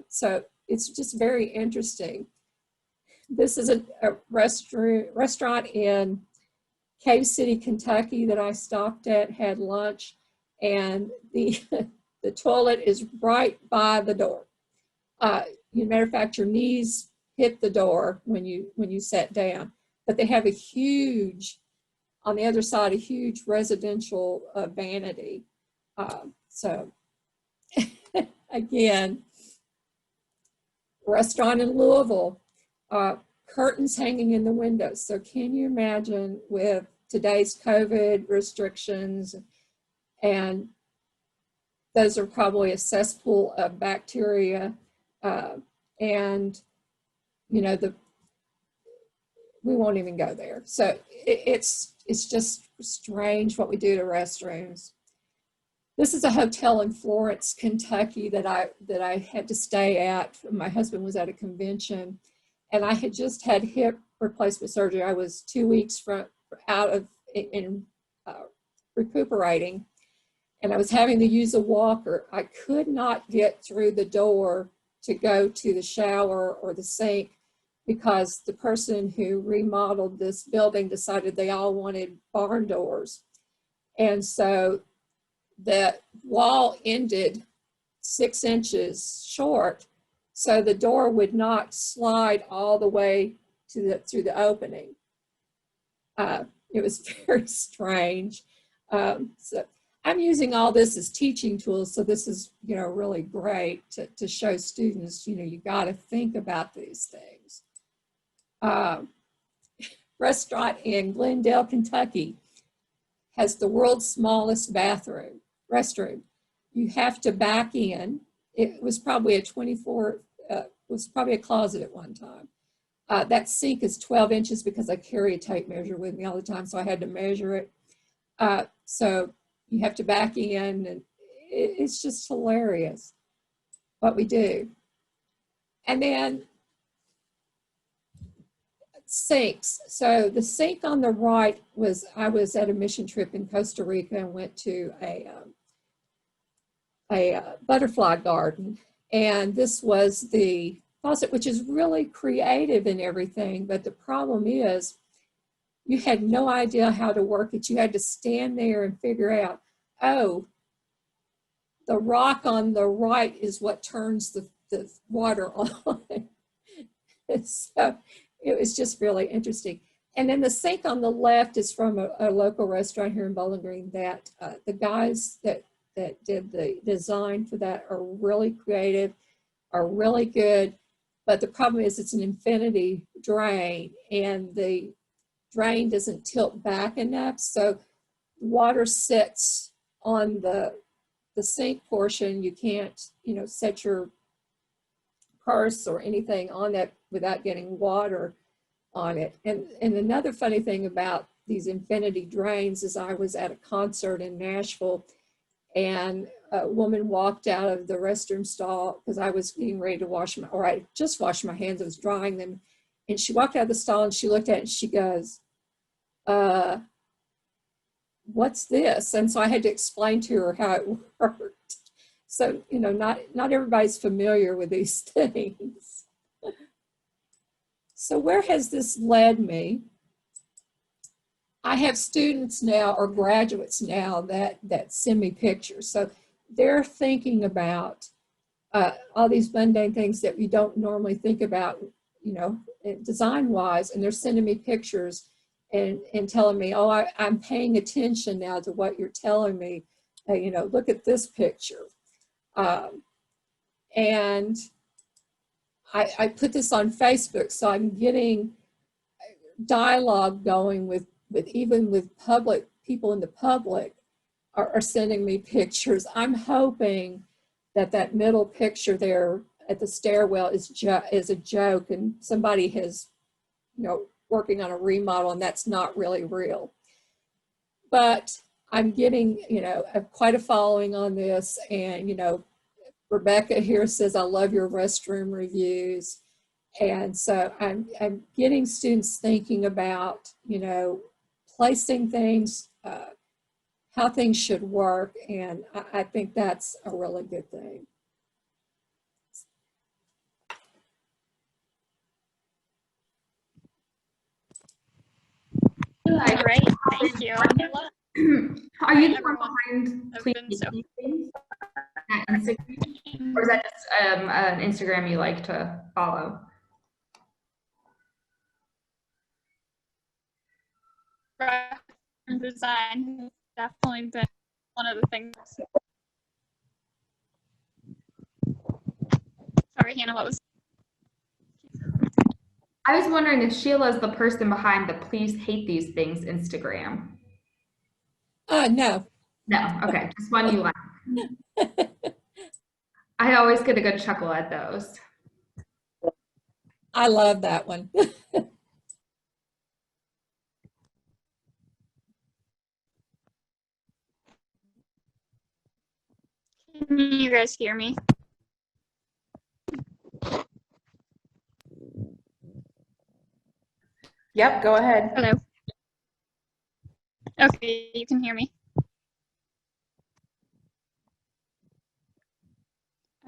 So it's just very interesting. This is a restaurant in Cave City, Kentucky that I stopped at, had lunch, and the toilet is right by the door. Matter of fact, your knees hit the door when you sat down, but they have a huge, on the other side, a huge residential vanity. So again, restaurant in Louisville, curtains hanging in the windows. So can you imagine with today's COVID restrictions, and those are probably a cesspool of bacteria, and we won't even go there. So it's just strange what we do to restrooms. This is a hotel in Florence, Kentucky that I had to stay at. My husband was at a convention, and I had just had hip replacement surgery. I was 2 weeks recuperating, and I was having to use a walker. I could not get through the door to go to the shower or the sink because the person who remodeled this building decided they all wanted barn doors. And so the wall ended 6 inches short, so the door would not slide all the way through the opening. It was very strange. So I'm using all this as teaching tools, so this is really great to show students. You got to think about these things. Restaurant in Glendale, Kentucky has the world's smallest restroom. You have to back in. It was probably was probably a closet at one time. That sink is 12 inches because I carry a tape measure with me all the time, so I had to measure it. So you have to back in, and it's just hilarious what we do. And then sinks. So the sink on the right was, I was at a mission trip in Costa Rica and went to a butterfly garden, and this was the faucet, which is really creative and everything, but the problem is you had no idea how to work it. You had to stand there and figure out, oh, the rock on the right is what turns the water on. So it was just really interesting. And then the sink on the left is from a local restaurant here in Bowling Green that the guys that did the design for that are really creative. are really good, but the problem is it's an infinity drain, and the drain doesn't tilt back enough, so water sits on the sink portion. You can't, you know, set your purse or anything on that without getting water on it. And another funny thing about these infinity drains is I was at a concert in Nashville, and a woman walked out of the restroom stall because I was getting ready to wash my, or I just washed my hands, I was drying them. And she walked out of the stall and she looked at it and she goes, what's this? And so I had to explain to her how it worked. So, you know, not everybody's familiar with these things. So where has this led me? I have students now, or graduates now, that send me pictures. So they're thinking about all these mundane things that we don't normally think about, you know, design-wise, and they're sending me pictures and telling me, oh, I'm paying attention now to what you're telling me. You know, look at this picture. And I put this on Facebook, so I'm getting dialogue going with even with public people in the public are sending me pictures. I'm hoping that middle picture there at the stairwell is a joke, and somebody has, you know, working on a remodel, and that's not really real. But I'm getting, you know, quite a following on this, and, you know, Rebecca here says, I love your restroom reviews. And so I'm getting students thinking about, you know, placing things, how things should work, and I think that's a really good thing. All right, thank you. Are you the one behind Please Hate These Things at Instagram? Or is that just an Instagram you like to follow? Design has definitely been one of the things. Sorry, Hannah, what was? I was wondering if Sheila is the person behind the Please Hate These Things Instagram. No. No, okay, just one you like. I always get a good chuckle at those. I love that one. Can you guys hear me? Yep, go ahead. Hello. Okay, you can hear me.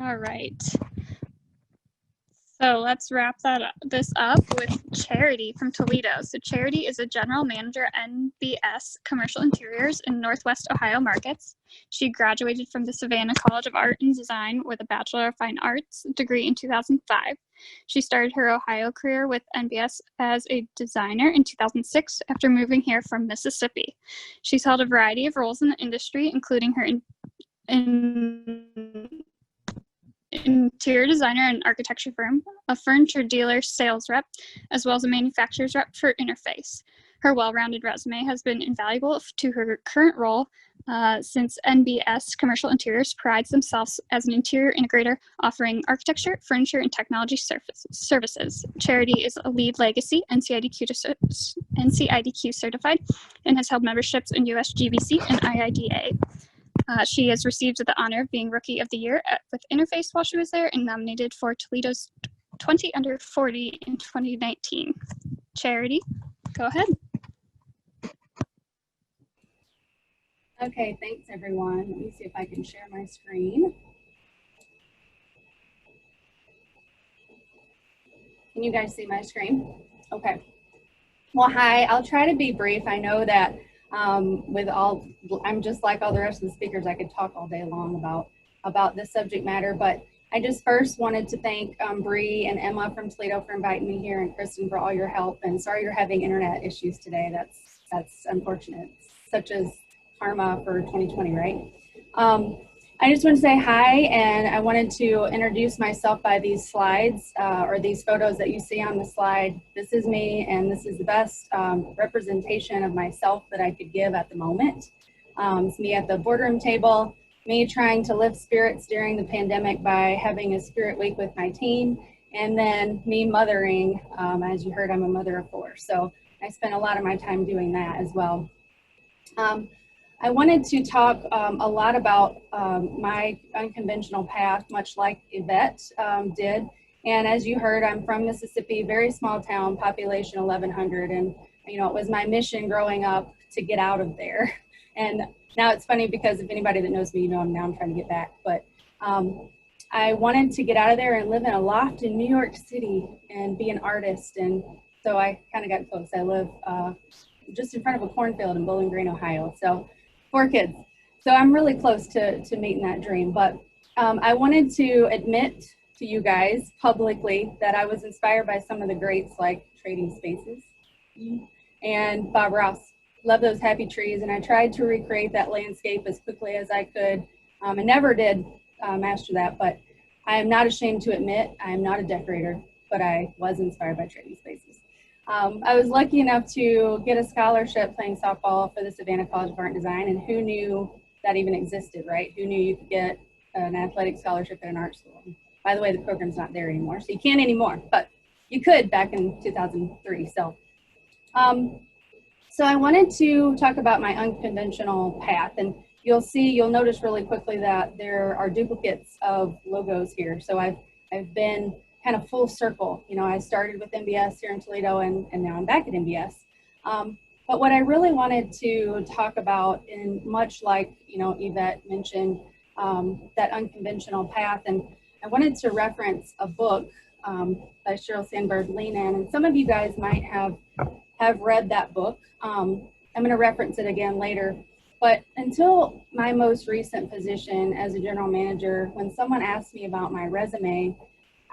All right. So let's wrap this up with Charity from Toledo. So Charity is a general manager at NBS Commercial Interiors in Northwest Ohio markets. She graduated from the Savannah College of Art and Design with a Bachelor of Fine Arts degree in 2005. She started her Ohio career with NBS as a designer in 2006 after moving here from Mississippi. She's held a variety of roles in the industry, including her interior designer and architecture firm, a furniture dealer sales rep, as well as a manufacturer's rep for Interface. Her well-rounded resume has been invaluable to her current role since NBS Commercial Interiors prides themselves as an interior integrator offering architecture, furniture, and technology services. Charity is a LEED Legacy NCIDQ certified and has held memberships in US GBC and IIDA. She has received the honor of being Rookie of the Year with Interface while she was there and nominated for Toledo's 20 Under 40 in 2019. Charity, go ahead. Okay, thanks everyone. Let me see if I can share my screen. Can you guys see my screen? Okay. Well, hi, I'll try to be brief. I know that I'm just like all the rest of the speakers. I could talk all day long about this subject matter, but I just first wanted to thank Bree and Emma from Toledo for inviting me here, and Kristen for all your help. And sorry you're having internet issues today. That's unfortunate, such as karma for 2020, right? I just want to say hi, and I wanted to introduce myself by these slides or these photos that you see on the slide. This is me, and this is the best representation of myself that I could give at the moment. It's me at the boardroom table, me trying to lift spirits during the pandemic by having a spirit week with my team, and then me mothering. As you heard, I'm a mother of 4, so I spent a lot of my time doing that as well. I wanted to talk a lot about my unconventional path, much like Yvette did. And as you heard, I'm from Mississippi, very small town, population 1,100. And, you know, it was my mission growing up to get out of there. And now it's funny because if anybody that knows me, you know, now I'm trying to get back. But I wanted to get out of there and live in a loft in New York City and be an artist. And so I kind of got close. I live just in front of a cornfield in Bowling Green, Ohio. So 4 kids. So I'm really close to meeting that dream. But I wanted to admit to you guys publicly that I was inspired by some of the greats like Trading Spaces and Bob Ross. Love those happy trees. And I tried to recreate that landscape as quickly as I could. I never did master that, but I am not ashamed to admit I am not a decorator, but I was inspired by Trading Spaces. I was lucky enough to get a scholarship playing softball for the Savannah College of Art and Design, and who knew that even existed, right? Who knew you could get an athletic scholarship at an art school? By the way, the program's not there anymore, so you can't anymore, but you could back in 2003. So I wanted to talk about my unconventional path, and you'll notice really quickly that there are duplicates of logos here. So I've been kind of full circle. You know, I started with MBS here in Toledo, and now I'm back at MBS. But what I really wanted to talk about, in much like, you know, Yvette mentioned, that unconventional path, and I wanted to reference a book by Sheryl Sandberg, Lean In, and some of you guys might have read that book. I'm going to reference it again later. But until my most recent position as a general manager, when someone asked me about my resume,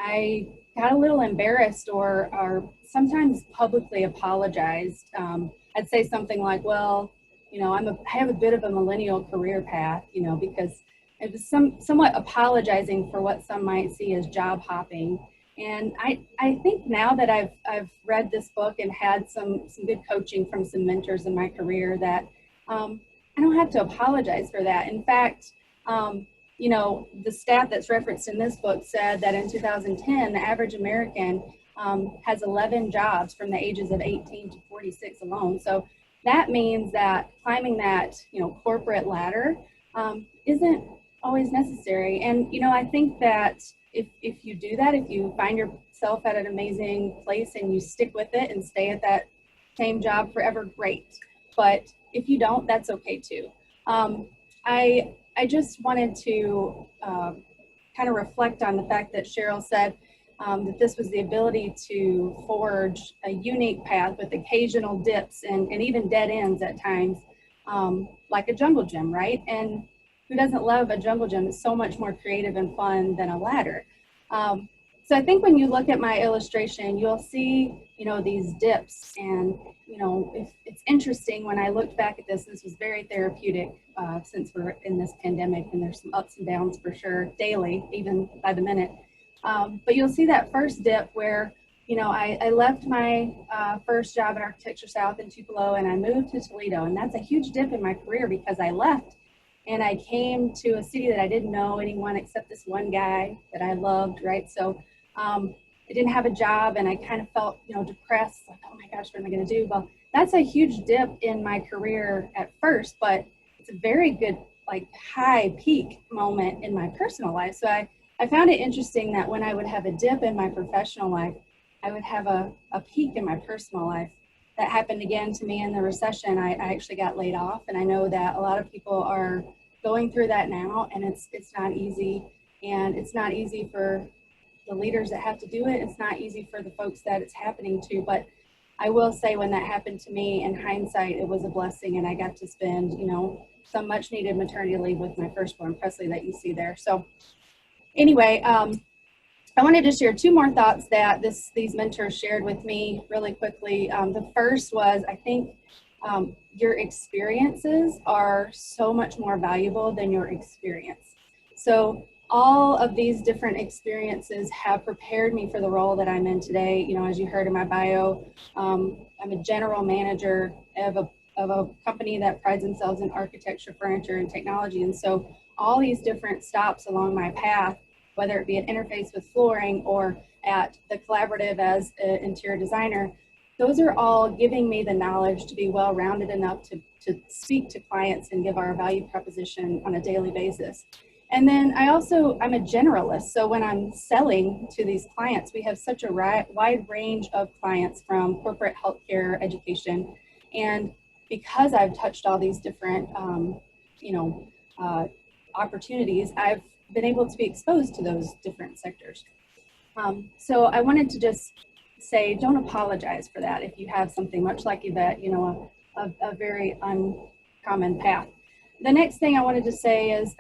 I got a little embarrassed or sometimes publicly apologized. I'd say something like, well, you know, I have a bit of a millennial career path, you know, because it was somewhat apologizing for what some might see as job hopping. And I think now that I've read this book and had some good coaching from some mentors in my career, that I don't have to apologize for that. In fact, you know, the stat that's referenced in this book said that in 2010, the average American has 11 jobs from the ages of 18 to 46 alone. So that means that climbing that, you know, corporate ladder isn't always necessary. And, you know, I think that if you do that, if you find yourself at an amazing place and you stick with it and stay at that same job forever, great. But if you don't, that's okay too. I just wanted to kind of reflect on the fact that Sheryl said that this was the ability to forge a unique path with occasional dips and even dead ends at times, like a jungle gym, right? And who doesn't love a jungle gym? It's so much more creative and fun than a ladder. So I think when you look at my illustration, you'll see, you know, these dips. And, you know, it's interesting when I looked back at this was very therapeutic since we're in this pandemic, and there's some ups and downs for sure, daily, even by the minute. But you'll see that first dip where, you know, I left my first job at Architecture South in Tupelo, and I moved to Toledo. And that's a huge dip in my career because I left and I came to a city that I didn't know anyone except this one guy that I loved, right? So I didn't have a job, and I kind of felt, you know, depressed, like, oh my gosh, what am I going to do? Well, that's a huge dip in my career at first, but it's a very good, like, high peak moment in my personal life. So I found it interesting that when I would have a dip in my professional life, I would have a peak in my personal life. That happened again to me in the recession. I actually got laid off, and I know that a lot of people are going through that now, and it's not easy, and it's not easy for the leaders that have to do it. It's not easy for the folks that it's happening to, but I will say when that happened to me, in hindsight, it was a blessing, and I got to spend, you know, some much needed maternity leave with my firstborn, Presley, that you see there. So anyway, I wanted to share 2 more thoughts that these mentors shared with me really quickly. The first was, I think your experiences are so much more valuable than your experience. So all of these different experiences have prepared me for the role that I'm in today. You know, as you heard in my bio, I'm a general manager of a company that prides themselves in architecture, furniture, and technology. And so all these different stops along my path, whether it be an interface with flooring or at the collaborative as an interior designer, those are all giving me the knowledge to be well-rounded enough to speak to clients and give our value proposition on a daily basis. And then I'm a generalist. So when I'm selling to these clients, we have such a wide range of clients from corporate healthcare, education. And because I've touched all these different, opportunities, I've been able to be exposed to those different sectors. So I wanted to just say, don't apologize for that if you have something much like Yvette, you know, a very uncommon path. The next thing I wanted to say is,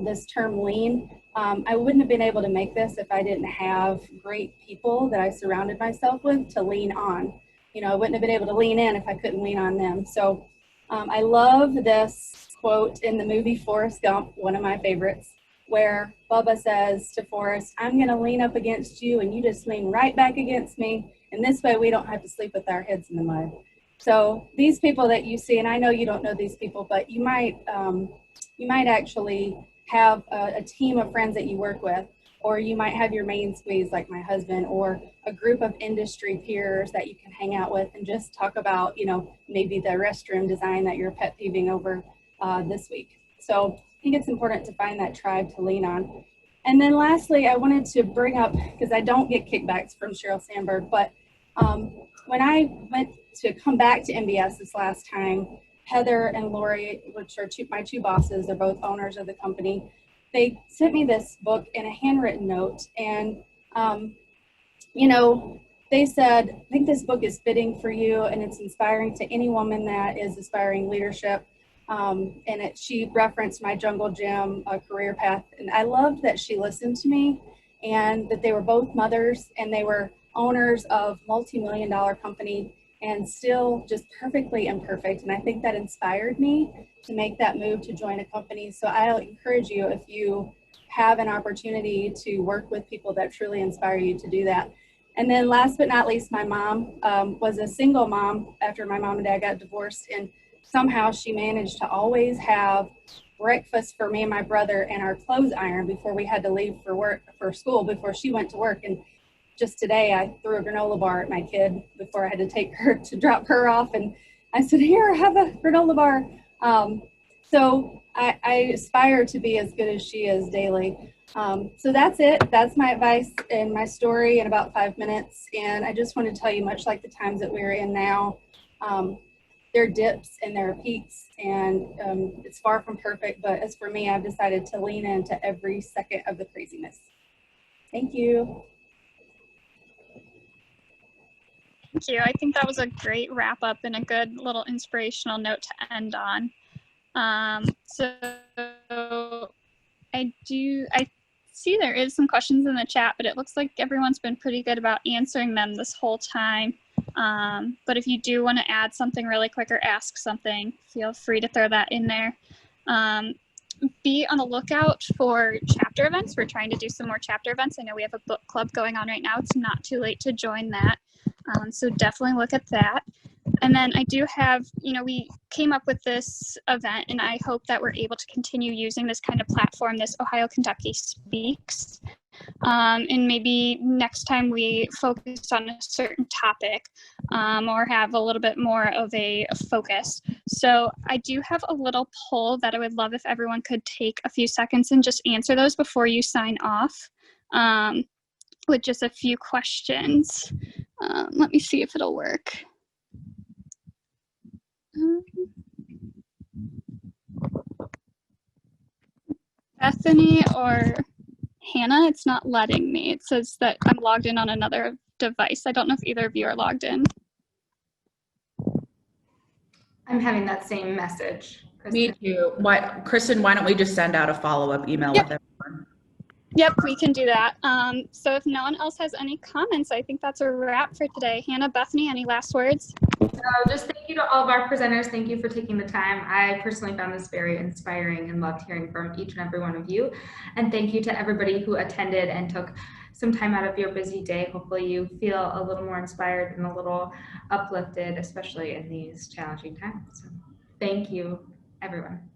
this term lean, I wouldn't have been able to make this if I didn't have great people that I surrounded myself with to lean on. You know, I wouldn't have been able to lean in if I couldn't lean on them. So I love this quote in the movie Forrest Gump, one of my favorites, where Bubba says to Forrest, I'm gonna lean up against you and you just lean right back against me. And this way we don't have to sleep with our heads in the mud. So these people that you see, and I know you don't know these people, but you might actually have a team of friends that you work with, or you might have your main squeeze like my husband, or a group of industry peers that you can hang out with and just talk about, maybe the restroom design that you're pet peeving over this week. So I think it's important to find that tribe to lean on. And then lastly, I wanted to bring up, because I don't get kickbacks from Sheryl Sandberg, but when I went to come back to MBS this last time, Heather and Lori, which are my two bosses, they're both owners of the company, they sent me this book and a handwritten note. And, they said, I think this book is fitting for you and it's inspiring to any woman that is aspiring leadership. She referenced my jungle gym career path. And I loved that she listened to me and that they were both mothers and they were owners of multi-million-dollar company and still just perfectly imperfect. And I think that inspired me to make that move to join a company. So I'll encourage you, if you have an opportunity to work with people that truly inspire you, to do that. And then last but not least, my mom was a single mom after my mom and dad got divorced. And somehow she managed to always have breakfast for me and my brother and our clothes iron before we had to leave for school, before she went to work. And just today, I threw a granola bar at my kid before I had to take her to drop her off. And I said, here, have a granola bar. So I aspire to be as good as she is daily. So that's it. That's my advice and my story in about 5 minutes. And I just want to tell you, much like the times that we're in now, there are dips and there are peaks, and it's far from perfect. But as for me, I've decided to lean into every second of the craziness. Thank you. Thank you. I think that was a great wrap up and a good little inspirational note to end on. So I see there is some questions in the chat, but it looks like everyone's been pretty good about answering them this whole time. But if you do want to add something really quick or ask something, feel free to throw that in there. Be on the lookout for chapter events. We're trying to do some more chapter events. I know we have a book club going on right now. It's not too late to join that. So definitely look at that. And then I do have, we came up with this event, and I hope that we're able to continue using this kind of platform, this Ohio Kentucky Speaks. And maybe next time we focus on a certain topic or have a little bit more of a focus. So I do have a little poll that I would love if everyone could take a few seconds and just answer those before you sign off with just a few questions. Let me see if it'll work. Bethany or Hannah, it's not letting me. It says that I'm logged in on another device. I don't know if either of you are logged in. I'm having that same message. Me too. Kristen, why don't we just send out a follow-up email with everyone? Yep, we can do that. So if no one else has any comments, I think that's a wrap for today. Hannah, Bethany, any last words? Just thank you to all of our presenters. Thank you for taking the time. I personally found this very inspiring and loved hearing from each and every one of you. And thank you to everybody who attended and took some time out of your busy day. Hopefully you feel a little more inspired and a little uplifted, especially in these challenging times. So thank you, everyone.